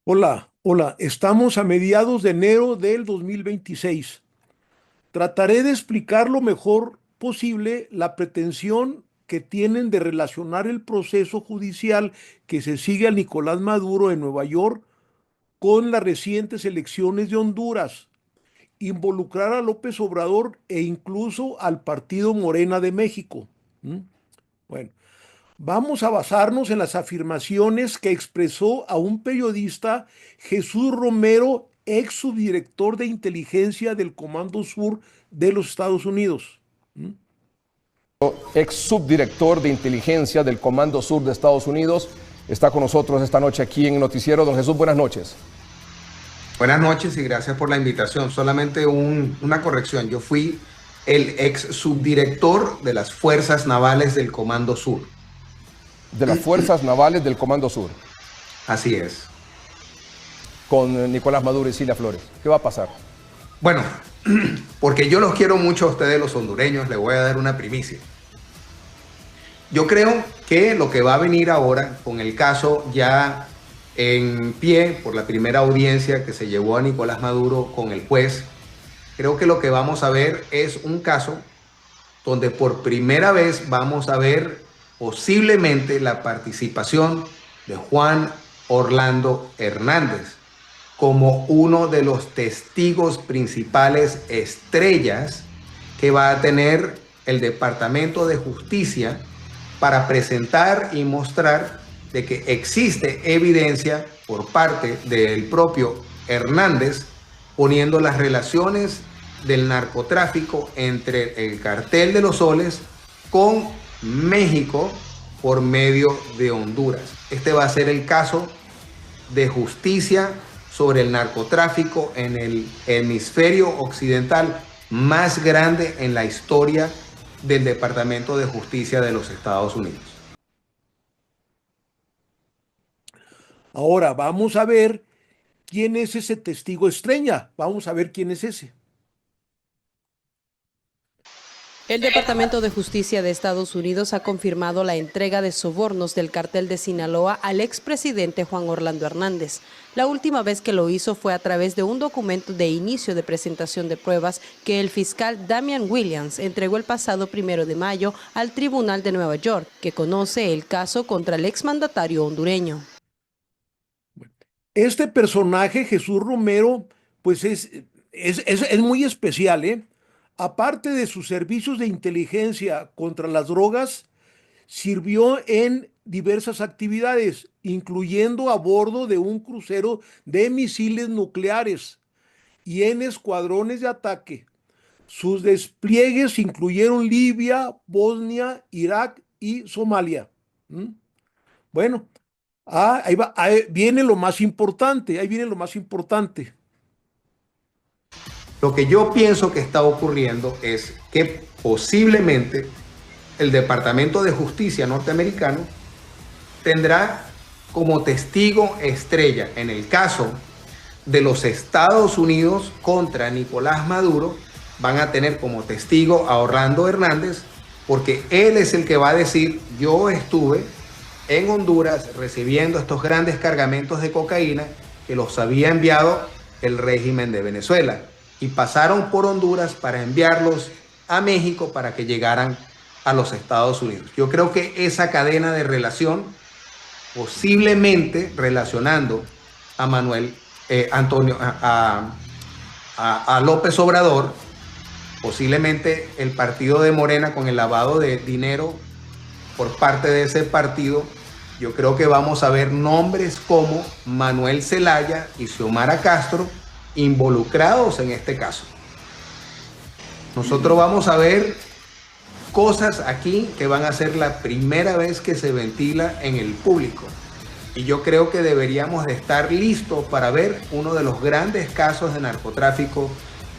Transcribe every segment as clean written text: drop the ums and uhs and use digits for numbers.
Hola, hola, estamos a mediados de enero del 2026. Trataré de explicar lo mejor posible la pretensión que tienen de relacionar el proceso judicial que se sigue a Nicolás Maduro en Nueva York con las recientes elecciones de Honduras, involucrar a López Obrador e incluso al partido Morena de México. ¿Mm? Bueno. Vamos a basarnos en las afirmaciones que expresó a un periodista, Jesús Romero, ex subdirector de inteligencia del Comando Sur de los Estados Unidos. ¿Mm? Ex subdirector de inteligencia del Comando Sur de Estados Unidos, está con nosotros esta noche aquí en Noticiero. Don Jesús, buenas noches. Buenas noches y gracias por la invitación. Solamente una corrección. Yo fui el ex subdirector de las Fuerzas Navales del Comando Sur. De las Fuerzas Navales del Comando Sur, Así es. con Nicolás Maduro y Cilia Flores. ¿Qué va a pasar? Bueno, porque yo los quiero mucho a ustedes los hondureños, les voy a dar una primicia. Yo creo que lo que va a venir ahora con el caso ya en pie por la primera audiencia que se llevó a Nicolás Maduro con el juez, creo que lo que vamos a ver es un caso donde por primera vez vamos a ver posiblemente la participación de Juan Orlando Hernández como uno de los testigos principales estrellas que va a tener el Departamento de Justicia para presentar y mostrar de que existe evidencia por parte del propio Hernández poniendo las relaciones del narcotráfico entre el cartel de los soles con México por medio de Honduras. Este va a ser el caso de justicia sobre el narcotráfico en el hemisferio occidental más grande en la historia del Departamento de Justicia de los Estados Unidos. Ahora vamos a ver quién es ese testigo estrella. Vamos a ver quién es ese. El Departamento de Justicia de Estados Unidos ha confirmado la entrega de sobornos del cartel de Sinaloa al expresidente Juan Orlando Hernández. La última vez que lo hizo fue a través de un documento de inicio de presentación de pruebas que el fiscal Damian Williams entregó el pasado 1 de mayo al Tribunal de Nueva York, que conoce el caso contra el exmandatario hondureño. Este personaje, Jesús Romero, pues es muy especial, ¿eh? Aparte de sus servicios de inteligencia contra las drogas, sirvió en diversas actividades, incluyendo a bordo de un crucero de misiles nucleares y en escuadrones de ataque. Sus despliegues incluyeron Libia, Bosnia, Irak y Somalia. ¿Mm? Bueno, ahí va, ahí viene lo más importante, ahí viene lo más importante. Lo que yo pienso que está ocurriendo es que posiblemente el Departamento de Justicia norteamericano tendrá como testigo estrella en el caso de los Estados Unidos contra Nicolás Maduro, van a tener como testigo a Orlando Hernández, porque él es el que va a decir: yo estuve en Honduras recibiendo estos grandes cargamentos de cocaína que los había enviado el régimen de Venezuela y pasaron por Honduras para enviarlos a México para que llegaran a los Estados Unidos. Yo creo que esa cadena de relación, posiblemente relacionando a Manuel Antonio, a López Obrador, posiblemente el partido de Morena con el lavado de dinero por parte de ese partido, yo creo que vamos a ver nombres como Manuel Zelaya y Xiomara Castro involucrados en este caso. Nosotros vamos a ver cosas aquí que van a ser la primera vez que se ventila en el público. Y yo creo que deberíamos de estar listos para ver uno de los grandes casos de narcotráfico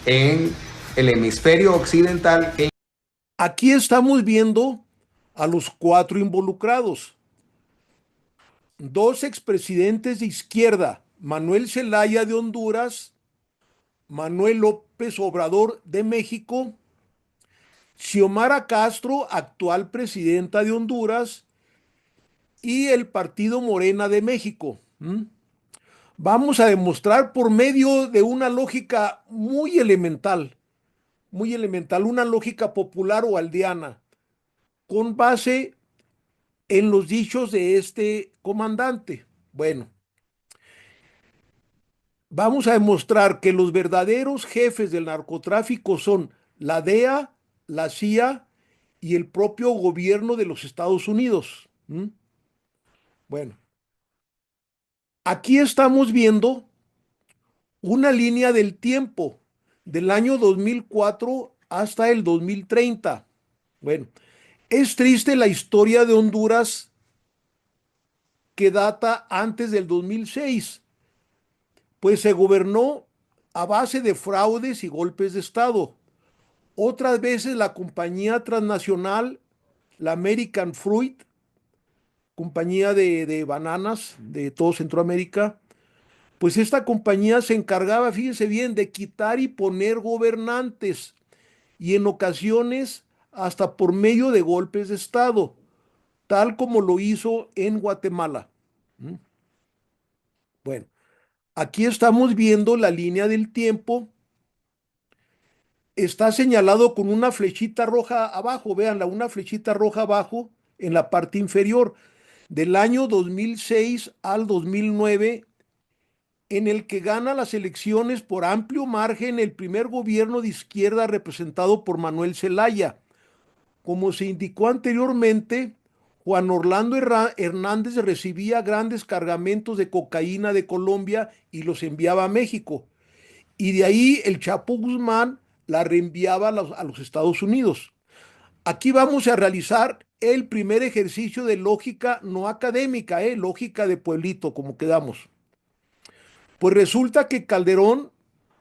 en el hemisferio occidental. Aquí estamos viendo a los cuatro involucrados. Dos expresidentes de izquierda, Manuel Zelaya de Honduras, Manuel López Obrador de México, Xiomara Castro, actual presidenta de Honduras, y el partido Morena de México. ¿Mm? Vamos a demostrar por medio de una lógica muy elemental, una lógica popular o aldeana, con base en los dichos de este comandante. Bueno, vamos a demostrar que los verdaderos jefes del narcotráfico son la DEA, la CIA y el propio gobierno de los Estados Unidos. ¿Mm? Bueno, aquí estamos viendo una línea del tiempo del año 2004 hasta el 2030. Bueno, es triste la historia de Honduras que data antes del 2006, pues se gobernó a base de fraudes y golpes de Estado. Otras veces la compañía transnacional, la American Fruit, compañía de bananas de todo Centroamérica, pues esta compañía se encargaba, fíjense bien, de quitar y poner gobernantes y en ocasiones hasta por medio de golpes de Estado, tal como lo hizo en Guatemala. ¿Mm? Bueno, aquí estamos viendo la línea del tiempo. Está señalado con una flechita roja abajo, véanla, una flechita roja abajo en la parte inferior, del año 2006 al 2009, en el que gana las elecciones por amplio margen el primer gobierno de izquierda representado por Manuel Zelaya. Como se indicó anteriormente, Juan Orlando Hernández recibía grandes cargamentos de cocaína de Colombia y los enviaba a México. Y de ahí el Chapo Guzmán la reenviaba a los Estados Unidos. Aquí vamos a realizar el primer ejercicio de lógica no académica, lógica de pueblito, como quedamos. Pues resulta que Calderón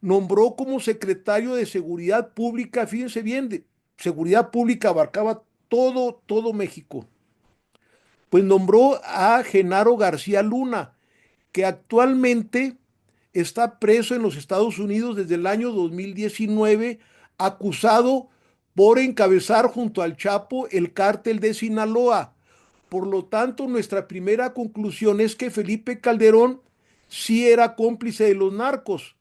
nombró como secretario de Seguridad Pública, fíjense bien, Seguridad Pública abarcaba todo México. Pues nombró a Genaro García Luna, que actualmente está preso en los Estados Unidos desde el año 2019, acusado por encabezar junto al Chapo el cártel de Sinaloa. Por lo tanto, nuestra primera conclusión es que Felipe Calderón sí era cómplice de los narcos,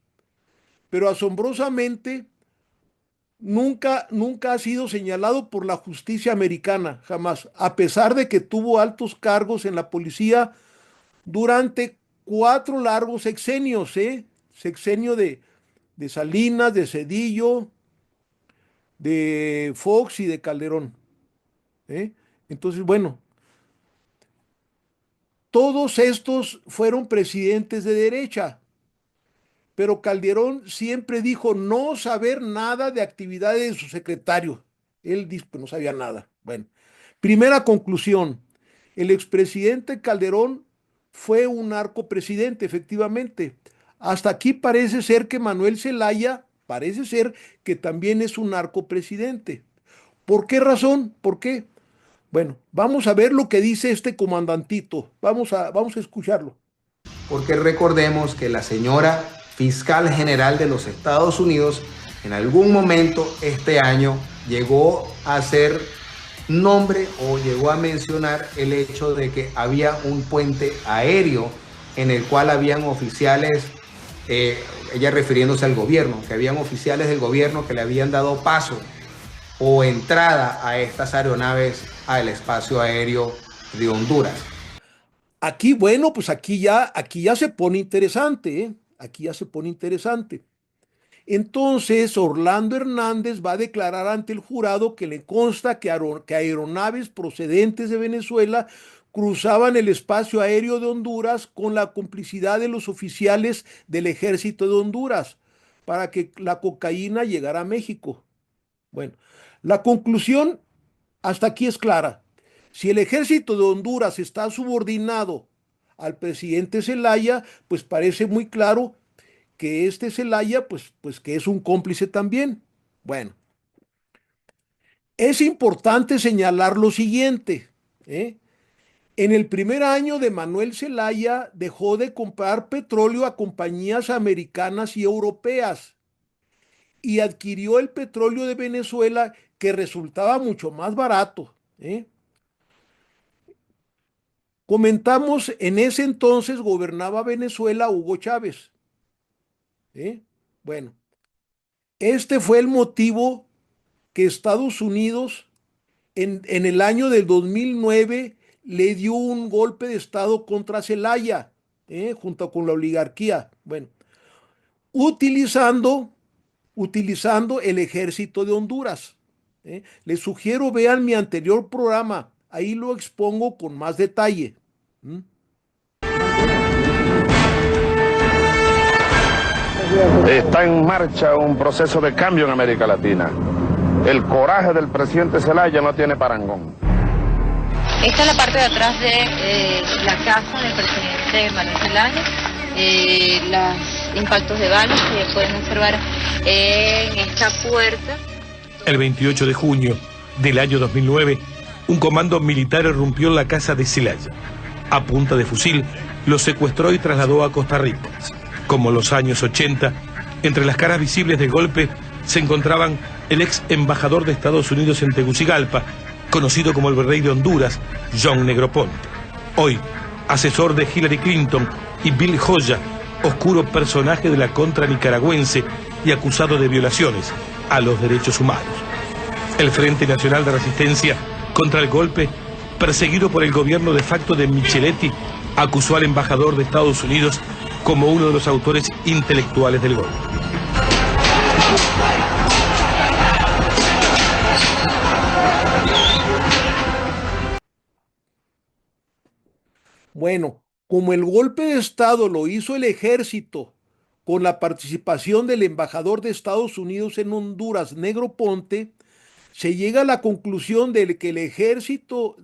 pero asombrosamente nunca ha sido señalado por la justicia americana, jamás, a pesar de que tuvo altos cargos en la policía durante 4 largos sexenios, Sexenio de Salinas, de Cedillo, de Fox y de Calderón, ¿eh? Entonces, bueno, todos estos fueron presidentes de derecha, pero Calderón siempre dijo no saber nada de actividades de su secretario. Él dijo que no sabía nada. Bueno, primera conclusión, el expresidente Calderón fue un narcopresidente, efectivamente. Hasta aquí parece ser que Manuel Zelaya, parece ser que también es un narcopresidente. ¿Por qué razón? ¿Por qué? Bueno, vamos a ver lo que dice este comandantito. Vamos a escucharlo. Porque recordemos que la señora fiscal general de los Estados Unidos en algún momento este año llegó a hacer nombre o llegó a mencionar el hecho de que había un puente aéreo en el cual habían oficiales, ella refiriéndose al gobierno, que habían oficiales del gobierno que le habían dado paso o entrada a estas aeronaves al espacio aéreo de Honduras. Aquí, bueno, pues aquí ya se pone interesante, ¿eh? Aquí ya se pone interesante. Entonces, Orlando Hernández va a declarar ante el jurado que le consta que aeronaves procedentes de Venezuela cruzaban el espacio aéreo de Honduras con la complicidad de los oficiales del ejército de Honduras para que la cocaína llegara a México. Bueno, la conclusión hasta aquí es clara. Si el ejército de Honduras está subordinado al presidente Zelaya, pues parece muy claro que este Zelaya, pues que es un cómplice también. Bueno, es importante señalar lo siguiente, ¿eh? En el primer año de Manuel Zelaya dejó de comprar petróleo a compañías americanas y europeas y adquirió el petróleo de Venezuela que resultaba mucho más barato, ¿eh? Comentamos, en ese entonces gobernaba Venezuela Hugo Chávez. ¿Eh? Bueno, este fue el motivo que Estados Unidos en el año del 2009 le dio un golpe de Estado contra Zelaya, junto con la oligarquía. Bueno, utilizando, utilizando el ejército de Honduras. Les sugiero vean mi anterior programa, ahí lo expongo con más detalle. ¿Mm? Está en marcha un proceso de cambio en América Latina. El coraje del presidente Zelaya no tiene parangón. Esta es la parte de atrás de la casa del presidente Manuel Zelaya. Los impactos de balas que pueden observar en esta puerta. El 28 de junio del año 2009, un comando militar irrumpió en la casa de Zelaya. A punta de fusil, lo secuestró y trasladó a Costa Rica. Como en los años 80, entre las caras visibles del golpe se encontraban el ex embajador de Estados Unidos en Tegucigalpa, conocido como el virrey de Honduras, John Negroponte. Hoy, asesor de Hillary Clinton, y Bill Joya, oscuro personaje de la contra nicaragüense y acusado de violaciones a los derechos humanos. El Frente Nacional de Resistencia contra el golpe, perseguido por el gobierno de facto de Micheletti, acusó al embajador de Estados Unidos como uno de los autores intelectuales del golpe. Bueno, como el golpe de Estado lo hizo el ejército con la participación del embajador de Estados Unidos en Honduras, Negroponte, se llega a la conclusión de que el ejército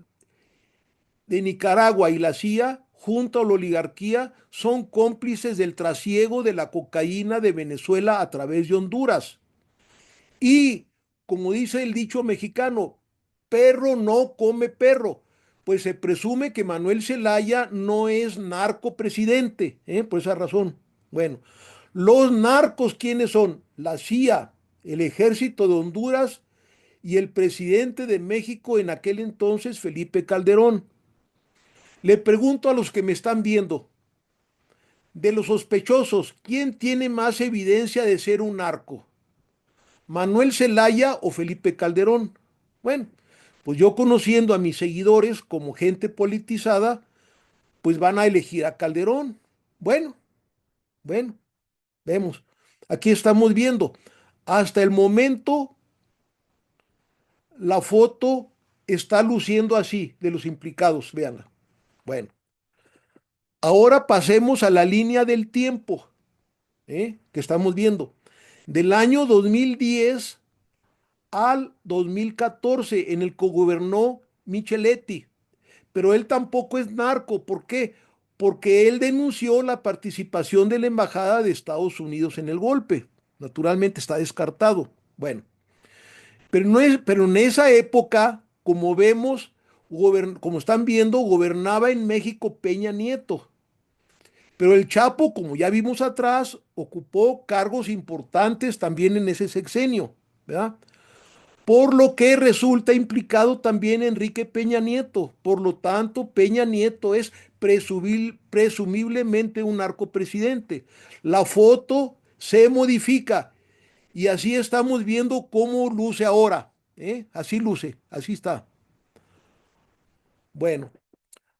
de Nicaragua y la CIA, junto a la oligarquía, son cómplices del trasiego de la cocaína de Venezuela a través de Honduras. Y, como dice el dicho mexicano, perro no come perro. Pues se presume que Manuel Zelaya no es narcopresidente, por esa razón. Bueno, los narcos, ¿quiénes son? La CIA, el ejército de Honduras y el presidente de México en aquel entonces, Felipe Calderón. Le pregunto a los que me están viendo, de los sospechosos, ¿quién tiene más evidencia de ser un narco? ¿Manuel Zelaya o Felipe Calderón? Bueno, pues yo, conociendo a mis seguidores como gente politizada, pues van a elegir a Calderón. Bueno, vemos. Aquí estamos viendo. Hasta el momento, la foto está luciendo así de los implicados. Véanla. Bueno, ahora pasemos a la línea del tiempo, que estamos viendo. Del año 2010 al 2014, en el que gobernó Micheletti. Pero él tampoco es narco. ¿Por qué? Porque él denunció la participación de la Embajada de Estados Unidos en el golpe. Naturalmente está descartado. Bueno, pero en esa época, como vemos, como están viendo, gobernaba en México Peña Nieto. Pero el Chapo, como ya vimos atrás, ocupó cargos importantes también en ese sexenio, ¿verdad? Por lo que resulta implicado también Enrique Peña Nieto. Por lo tanto, Peña Nieto es presumiblemente un narcopresidente. La foto se modifica y así estamos viendo cómo luce ahora. Así luce, así está. Bueno,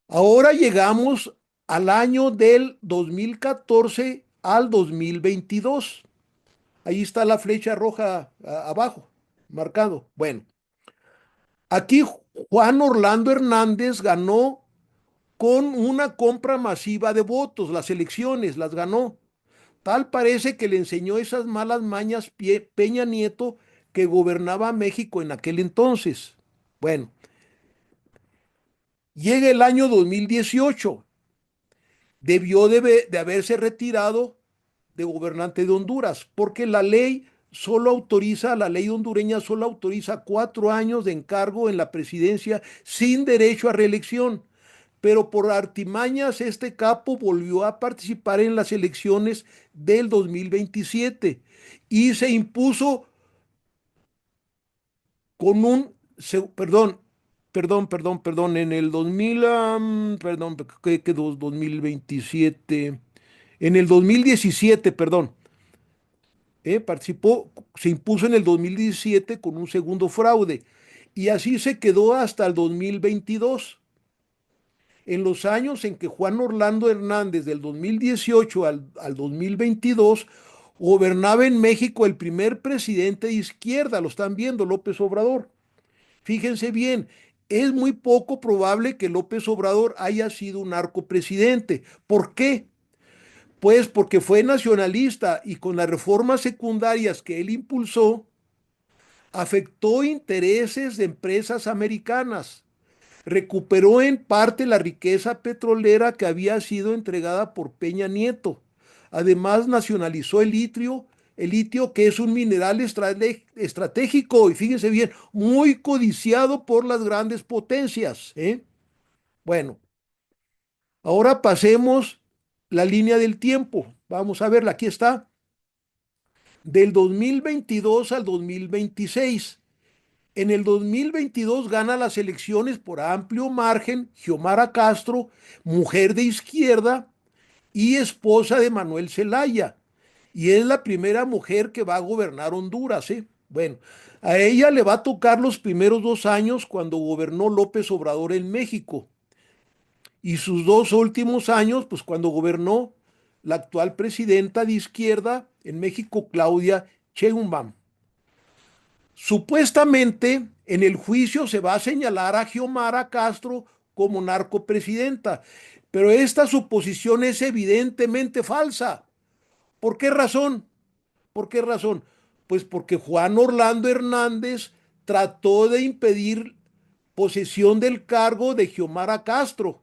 ahora llegamos al año del 2014 al 2022. Ahí está la flecha roja abajo, marcado. Bueno, aquí Juan Orlando Hernández ganó con una compra masiva de votos. Las elecciones las ganó. Tal parece que le enseñó esas malas mañas Peña Nieto, que gobernaba México en aquel entonces. Bueno, llega el año 2018. Debió de haberse retirado de gobernante de Honduras, porque la ley la ley hondureña solo autoriza 4 años de encargo en la presidencia sin derecho a reelección. Pero por artimañas este capo volvió a participar en las elecciones del 2027 y se impuso con un, perdón, perdón, en el 2000, perdón, ¿qué 2027? En el 2017, perdón, participó, se impuso en el 2017 con un segundo fraude y así se quedó hasta el 2022. En los años en que Juan Orlando Hernández, del 2018 al 2022, gobernaba en México el primer presidente de izquierda, lo están viendo, López Obrador. Fíjense bien, es muy poco probable que López Obrador haya sido un narcopresidente. ¿Por qué? Pues porque fue nacionalista y con las reformas secundarias que él impulsó, afectó intereses de empresas americanas, recuperó en parte la riqueza petrolera que había sido entregada por Peña Nieto. Además, nacionalizó el litio que es un mineral estratégico y fíjense bien, muy codiciado por las grandes potencias, ¿eh? Bueno, ahora pasemos la línea del tiempo. Vamos a verla, aquí está. Del 2022 al 2026. En el 2022 gana las elecciones por amplio margen Xiomara Castro, mujer de izquierda y esposa de Manuel Zelaya. Y es la primera mujer que va a gobernar Honduras, ¿eh? Bueno, a ella le va a tocar los primeros 2 años cuando gobernó López Obrador en México. Y sus 2 últimos años, pues cuando gobernó la actual presidenta de izquierda en México, Claudia Sheinbaum. Supuestamente en el juicio se va a señalar a Xiomara Castro como narcopresidenta, pero esta suposición es evidentemente falsa. ¿Por qué razón? ¿Por qué razón? Pues porque Juan Orlando Hernández trató de impedir posesión del cargo de Xiomara Castro.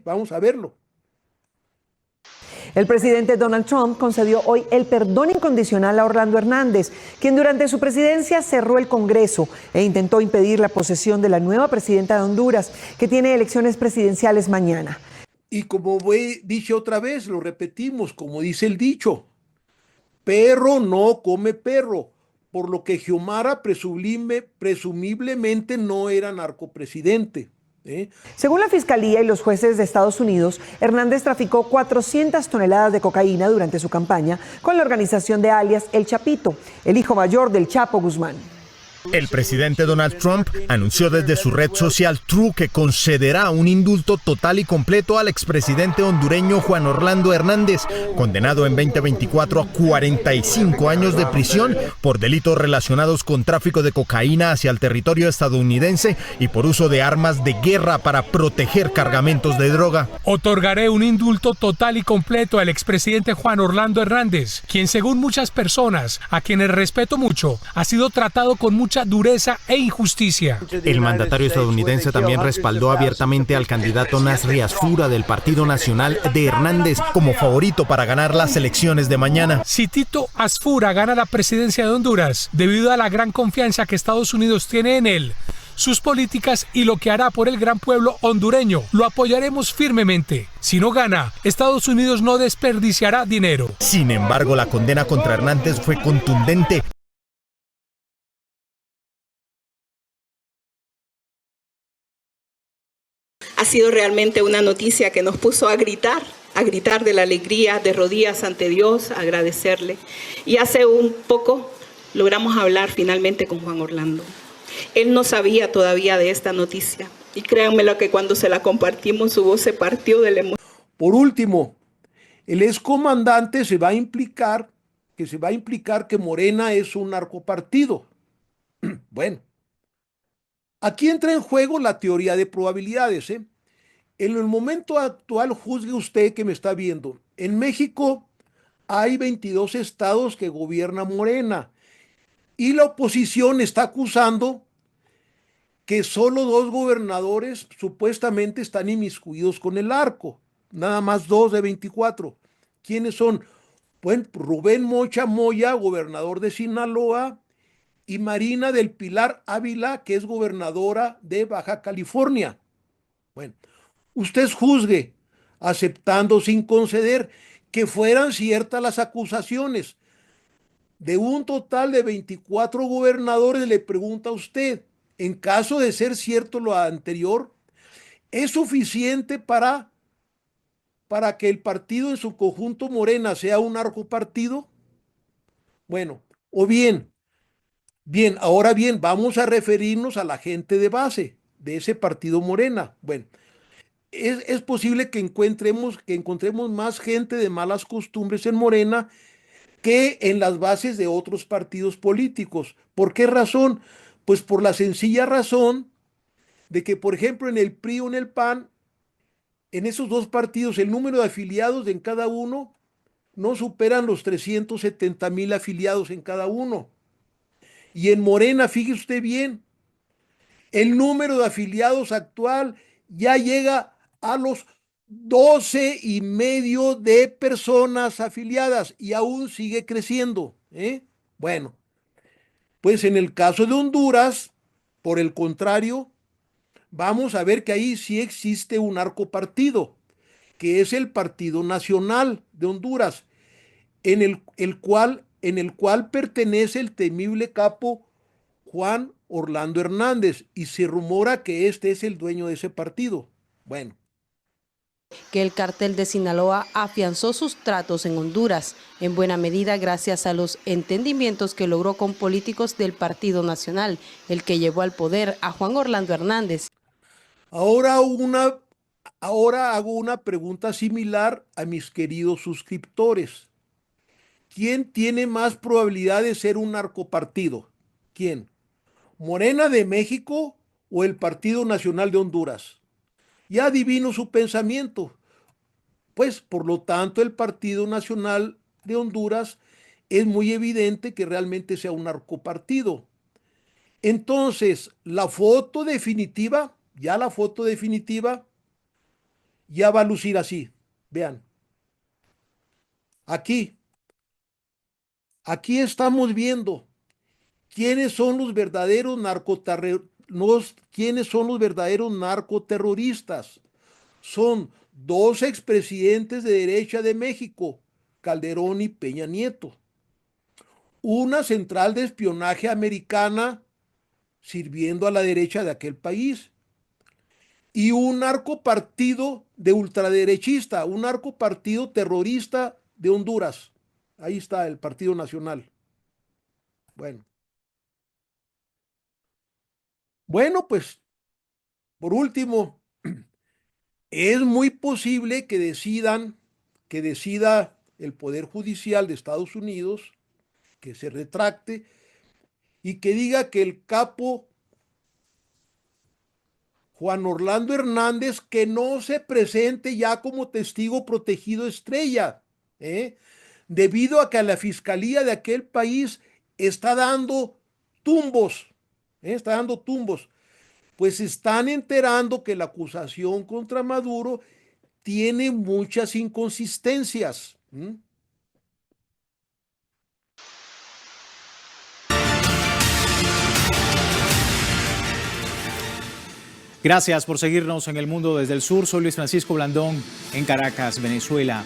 Vamos a verlo. El presidente Donald Trump concedió hoy el perdón incondicional a Orlando Hernández, quien durante su presidencia cerró el Congreso e intentó impedir la posesión de la nueva presidenta de Honduras, que tiene elecciones presidenciales mañana. Y como he dicho otra vez, lo repetimos, como dice el dicho, perro no come perro, por lo que Xiomara presumiblemente no era narcopresidente. Según la Fiscalía y los jueces de Estados Unidos, Hernández traficó 400 toneladas de cocaína durante su campaña con la organización de alias El Chapito, el hijo mayor del Chapo Guzmán. El presidente Donald Trump anunció desde su red social True que concederá un indulto total y completo al expresidente hondureño Juan Orlando Hernández, condenado en 2024 a 45 años de prisión por delitos relacionados con tráfico de cocaína hacia el territorio estadounidense y por uso de armas de guerra para proteger cargamentos de droga. Otorgaré un indulto total y completo al expresidente Juan Orlando Hernández, quien según muchas personas, a quienes respeto mucho, ha sido tratado con mucha dureza e injusticia. El mandatario estadounidense también respaldó abiertamente al candidato Nasri Asfura del Partido Nacional de Hernández como favorito para ganar las elecciones de mañana. Si Tito Asfura gana la presidencia de Honduras, debido a la gran confianza que Estados Unidos tiene en él, sus políticas y lo que hará por el gran pueblo hondureño, lo apoyaremos firmemente. Si no gana, Estados Unidos no desperdiciará dinero. Sin embargo, la condena contra Hernández fue contundente. Ha sido realmente una noticia que nos puso a gritar de la alegría, de rodillas ante Dios, a agradecerle. Y hace un poco logramos hablar finalmente con Juan Orlando. Él no sabía todavía de esta noticia. Y créanme lo que cuando se la compartimos, su voz se partió de la emoción. Por último, el excomandante se va a implicar que Morena es un narcopartido. Bueno. Aquí entra en juego la teoría de probabilidades, ¿eh? En el momento actual, juzgue usted que me está viendo. En México hay 22 estados que gobierna Morena y la oposición está acusando que solo 2 gobernadores supuestamente están inmiscuidos con el narco. Nada más 2 de 24. ¿Quiénes son? Pues Rubén Mocha Moya, gobernador de Sinaloa, y Marina del Pilar Ávila, que es gobernadora de Baja California. Bueno, usted juzgue, aceptando sin conceder que fueran ciertas las acusaciones. De un total de 24 gobernadores, le pregunta a usted, en caso de ser cierto lo anterior, es suficiente para que el partido en su conjunto Morena sea un narcopartido. Bueno, o bien, ahora bien, vamos a referirnos a la gente de base de ese partido Morena. Bueno, es posible que encontremos más gente de malas costumbres en Morena que en las bases de otros partidos políticos. ¿Por qué razón? Pues por la sencilla razón de que, por ejemplo, en el PRI o en el PAN, en esos dos partidos, el número de afiliados en cada uno no superan los 370,000 afiliados en cada uno. Y en Morena, fíjese usted bien, el número de afiliados actual ya llega a los 12,5 de personas afiliadas y aún sigue creciendo, ¿eh? Bueno, pues en el caso de Honduras, por el contrario, vamos a ver que ahí sí existe un narcopartido, que es el Partido Nacional de Honduras, en el cual pertenece el temible capo Juan Orlando Hernández, y se rumora que este es el dueño de ese partido. Bueno. Que el cártel de Sinaloa afianzó sus tratos en Honduras, en buena medida gracias a los entendimientos que logró con políticos del Partido Nacional, el que llevó al poder a Juan Orlando Hernández. Ahora hago una pregunta similar a mis queridos suscriptores. ¿Quién tiene más probabilidad de ser un narcopartido? ¿Quién? ¿Morena de México o el Partido Nacional de Honduras? Ya adivino su pensamiento. Pues, por lo tanto, el Partido Nacional de Honduras es muy evidente que realmente sea un narcopartido. Entonces, la foto definitiva ya va a lucir así. Vean. Aquí estamos viendo quiénes son los verdaderos narcoterroristas. Son dos expresidentes de derecha de México, Calderón y Peña Nieto. Una central de espionaje americana sirviendo a la derecha de aquel país. Y un narcopartido de ultraderechista, un narcopartido terrorista de Honduras. Ahí está el Partido Nacional. Bueno, pues, por último, es muy posible que decida el Poder Judicial de Estados Unidos, que se retracte y que diga que el capo Juan Orlando Hernández que no se presente ya como testigo protegido estrella, debido a que la fiscalía de aquel país está dando tumbos, pues se están enterando que la acusación contra Maduro tiene muchas inconsistencias. Gracias por seguirnos en El Mundo desde el Sur. Soy Luis Francisco Blandón en Caracas, Venezuela.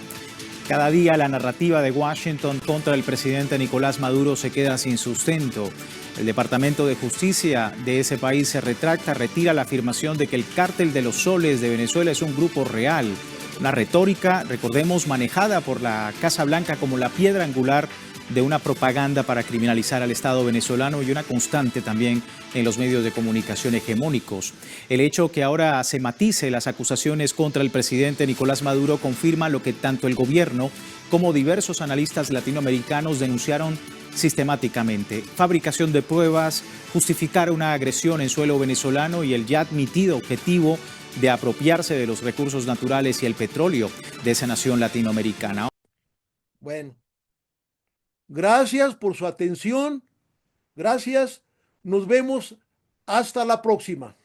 Cada día la narrativa de Washington contra el presidente Nicolás Maduro se queda sin sustento. El Departamento de Justicia de ese país se retracta, retira la afirmación de que el Cártel de los Soles de Venezuela es un grupo real. Una retórica, recordemos, manejada por la Casa Blanca como la piedra angular de una propaganda para criminalizar al Estado venezolano y una constante también en los medios de comunicación hegemónicos. El hecho que ahora se matice las acusaciones contra el presidente Nicolás Maduro confirma lo que tanto el gobierno como diversos analistas latinoamericanos denunciaron sistemáticamente: fabricación de pruebas, justificar una agresión en suelo venezolano y el ya admitido objetivo de apropiarse de los recursos naturales y el petróleo de esa nación latinoamericana. Bueno, gracias por su atención. Gracias. Nos vemos hasta la próxima.